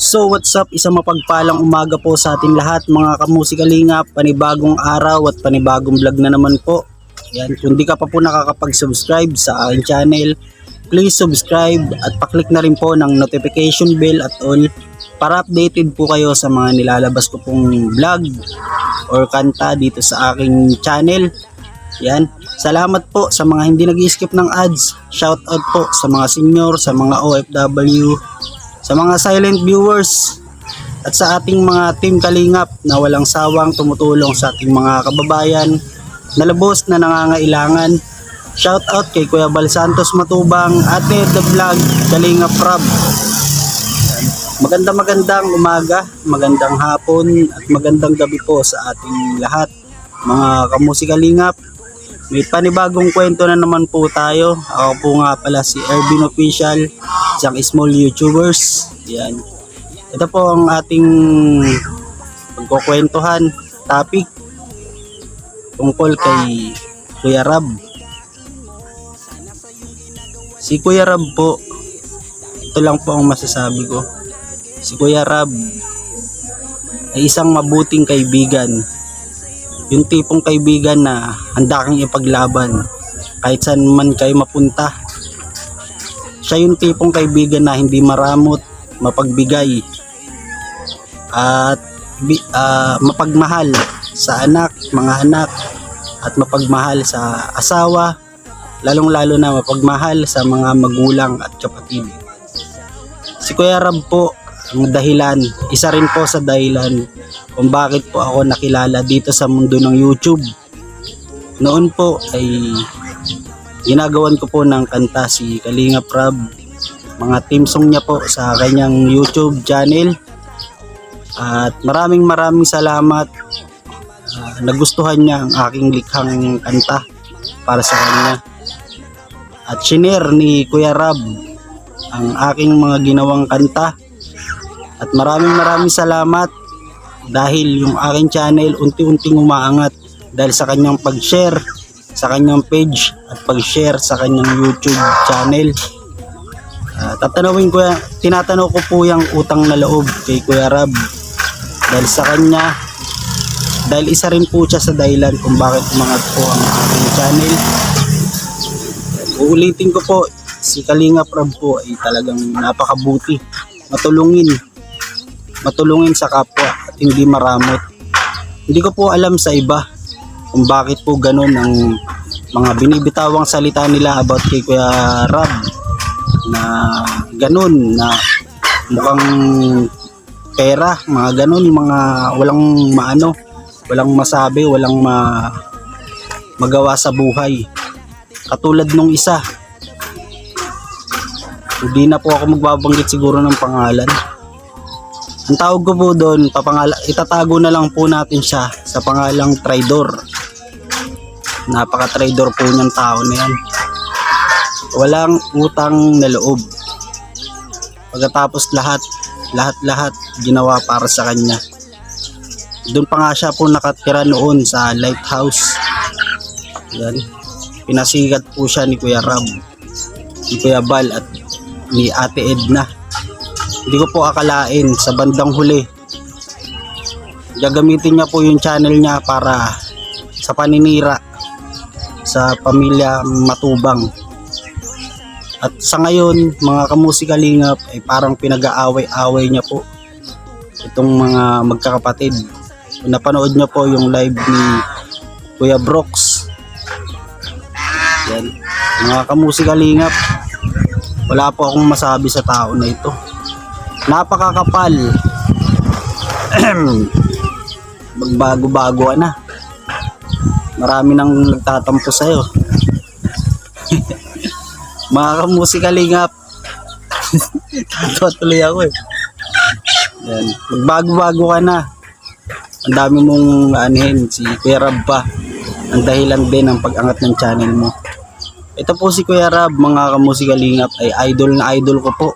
So what's up, isang mapagpalang umaga po sa ating lahat mga kamusikalingap, panibagong araw at panibagong vlog na naman po. Yan, kung di ka pa po nakakapag-subscribe sa aking channel, please subscribe at paklik na rin po ng notification bell at all para updated po kayo sa mga nilalabas ko pong vlog or kanta dito sa aking channel. Yan, salamat po sa mga hindi nag-skip ng ads. Shout out po sa mga senior, sa mga OFW, sa mga silent viewers at sa ating mga team kalingap na walang sawang tumutulong sa ating mga kababayan na lubos na nangangailangan. Shout out kay Kuya Bal Santos Matubang, Ate The Vlog, Kalingap Rob. Magandang umaga, magandang hapon at magandang gabi po sa ating lahat mga kamusikalingap. May panibagong kwento na naman po tayo. Ako po nga pala si Ervin Official, isang small YouTubers. Yan. Ito po ang ating pagkukwentuhan topic tungkol kay Kuya Rab. Si Kuya Rab po, ito lang po ang masasabi ko. Si Kuya Rab ay isang mabuting kaibigan. Yung tipong kaibigan na handa kang ipaglaban kahit saan man kayo mapunta. Siya yung tipong kaibigan na hindi maramot, mapagbigay at mapagmahal sa anak, mga anak, at mapagmahal sa asawa, lalong lalo na mapagmahal sa mga magulang at kapatid. Si Kuya Rab po ang dahilan, isa rin po sa dahilan kung bakit po ako nakilala dito sa mundo ng YouTube. Noon po ay ginagawan ko po ng kanta si Kalingap Rob, mga theme song niya po sa kanyang YouTube channel. At maraming salamat, nagustuhan niya ang aking likhang kanta para sa kanya. At shinare ni Kuya Rob ang aking mga ginawang kanta. At maraming salamat dahil yung aking channel unti-unting umaangat dahil sa kanyang pag-share sa kanyang page at pag-share sa kanyang YouTube channel. Tinatanong ko po yung utang na loob kay Kuya Rab dahil sa kanya, dahil isa rin po siya sa dahilan kung bakit umangat po ang aking channel. Uulitin ko po, si Kalingap Rab po ay talagang napakabuti, matulungin sa kapwa at hindi maramot. Hindi ko po alam sa iba kung bakit po ganun ang mga binibitawang salita nila about kay Kuya Rab, na ganun, na mukhang pera, mga ganun, mga walang masabi, walang magawa sa buhay. Katulad nung isa, hindi na po ako magbabanggit siguro ng pangalan. Ang tawag ko po doon, itatago na lang po natin siya sa pangalang traidor. Napaka-traidor po niyang tao na yan. Walang utang na loob. Pagkatapos lahat ginawa para sa kanya. Doon pa nga siya po nakatira noon sa Lighthouse. Yan. Pinasikat po siya ni Kuya Rab, ni Kuya Bal at ni Ate Edna. Hindi ko po akalain sa bandang huli gagamitin niya po yung channel niya para sa paninira sa pamilya Matubang. At sa ngayon mga kamusikalingap ay parang pinag-aaway-away niya po itong mga magkakapatid. Kung napanood niyo po yung live ni Kuya Brooks, yan, mga kamusikalingap, wala po akong masabi sa tao na ito. Napakakapal. Magbago-bago na. Marami nang nagtatampo sa'yo. Mga kamusikalingap. Tuloy ako eh. Yan. Magbago-bago ka na. Ang dami mong anihin. Si Kuya Rab pa ang dahilan din ng pag-angat ng channel mo. Ito po si Kuya Rab, mga kamusikalingap, ay idol na idol ko po.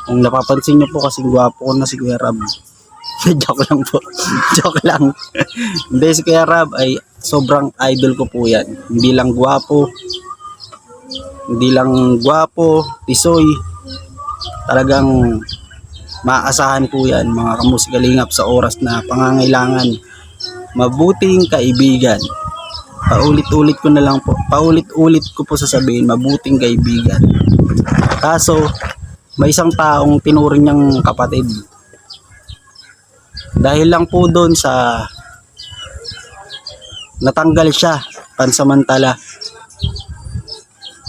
Kung napapansin nyo po, kasing gwapo ko na si Kuya Rab. Joke lang po. Joke lang. Hindi, si Kuya Rab ay sobrang idol ko po yan. Hindi lang gwapo, tisoy. Talagang Maaasahan po yan mga kamusikalingap sa oras na pangangailangan. Mabuting kaibigan. Paulit-ulit ko na lang po. Paulit-ulit ko po sasabihin, mabuting kaibigan. Kaso, may isang taong tinuring niyang kapatid. Dahil lang po doon sa natanggal siya pansamantala.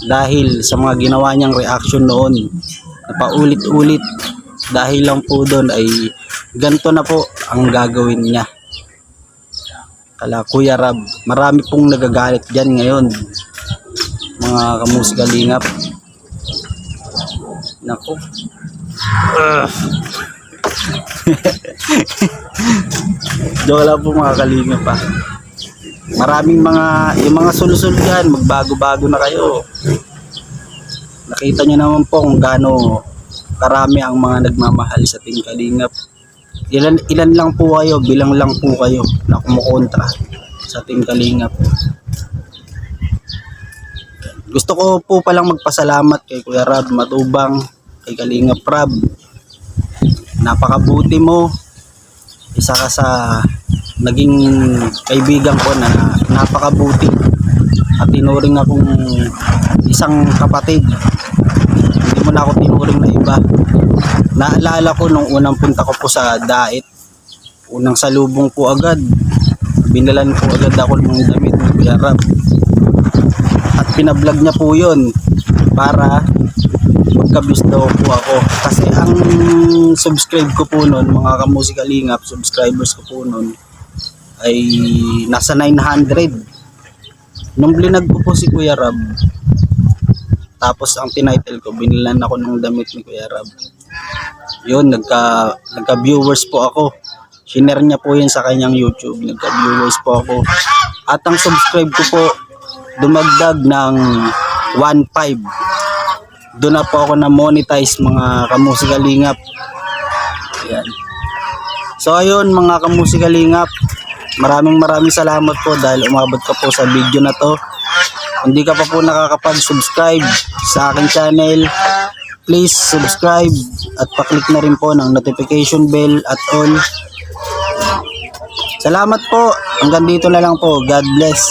Dahil sa mga ginawa niyang reaction noon na paulit-ulit. Dahil lang po doon ay ganito na po ang gagawin niya. Kala Kuya Rab, marami pong nagagalit dyan ngayon mga kamusikalingap. Nako. Joke lang po mga kalingap pa. Maraming yung mga sul-sul dyan, magbago-bago na kayo. Nakita nyo naman po kung gaano karami ang mga nagmamahal sa Team Kalingap. Ilan lang po kayo, bilang lang po kayo na kumukontra sa Team Kalingap. Gusto ko po palang magpasalamat kay Kuya Rab Matubang, kay Kalingap Rab. Napakabuti mo. Isa ka sa naging kaibigan ko na napakabuti. At tinuring akong isang kapatid. Hindi mo na ako tinuring na iba. Naalala ko nung unang punta ko po sa Dait. Unang salubong po agad. Binalan po agad ako ng damit ni Kuya Rab. At pinablog niya po yun para magka-views daw po ako. Kasi ang subscribe ko po nun, mga kamusikalingap, subscribers ko po nun ay nasa 900. Nung blinag ko po si Kuya Rab, tapos ang tinitle ko, binilan ako ng damit ni Kuya Rab. Yun, nagka-viewers po ako. Shinare niya po yun sa kanyang YouTube. Nagka-viewers po ako. At ang subscribe ko po, dumagdag ng 1.5. Doon na po ako na monetize mga kamusikalingap. Ayan. So ayun mga kamusikalingap, maraming salamat po dahil umabot ka po sa video na to. Hindi ka pa po nakakapag-subscribe sa aking channel, please subscribe at paklik na rin po ng notification bell at all. Salamat po. Hanggang dito na lang po. God bless.